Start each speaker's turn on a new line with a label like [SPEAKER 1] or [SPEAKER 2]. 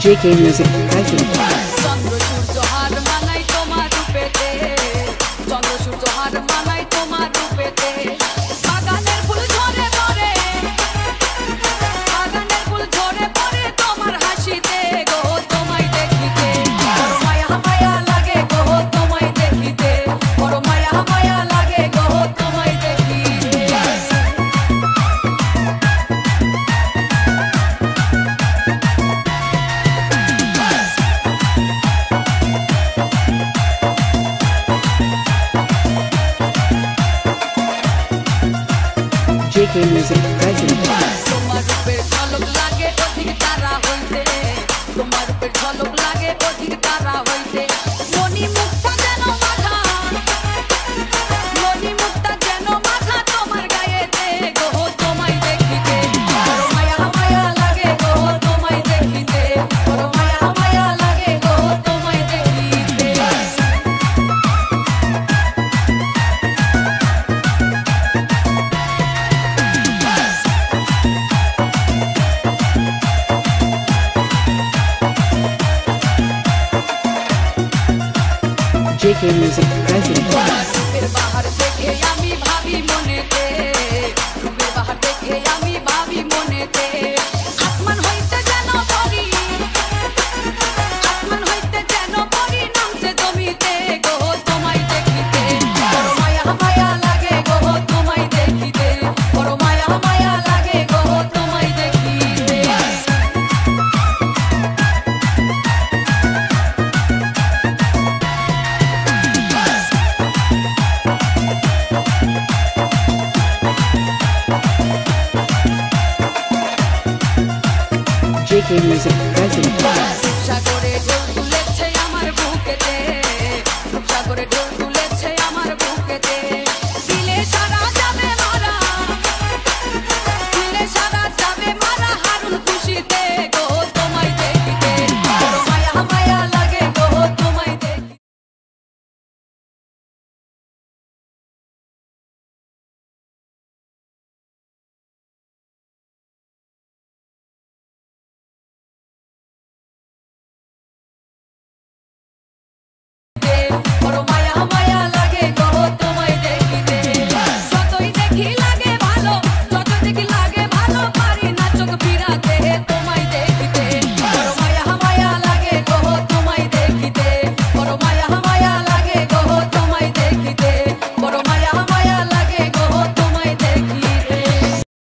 [SPEAKER 1] JK Music present.
[SPEAKER 2] চন্দ্র সূর্য হার মানাই তোমার রূপেতে, চন্দ্র সূর্য হার মানাই তোমার রূপেতে। বাগানের ফুল ঝরে পড়ে, বাগানের ফুল ঝরে পড়ে তোমার হাসিতে গো, তোমায় দেখিতে বড় মায়া মায়া লাগে গো, তোমায় দেখিতে বড় মায়া মায়া লাগে গো, তোমায় দেখিতে।
[SPEAKER 1] JK Music present.
[SPEAKER 2] তোমার রূপের ঝলক লাগে অধিক তারা হইতে, তোমার রূপের ঝলক লাগে অধিক তারা হইতে। মনি মুক্তা যেন মাথা, মনি মুক্তা যেন মাথা তোমার গায়েতে গো, তোমায় দেখিতে বড় মায়া মায়া লাগে গো, তোমায় দেখিতে বড় মায়া মায়া লাগে গো, তোমায় দেখিতে।
[SPEAKER 1] JK Music present.
[SPEAKER 2] রূপের বাহার দেখে আমি ভাবি মনেতে, রূপের বাহার দেখে আমি ভাবি মনেতে। আসমান হইতে যেন পরি, আসমান হইতে যেন পরি নামছে জমিতে গো, তোমায় দেখিতে বড় মায়া মায়া লাগে গো, তোমায় দেখিতে বড় মায়া মায়া লাগে গো, তোমায় দেখিতে।
[SPEAKER 1] JK Music present.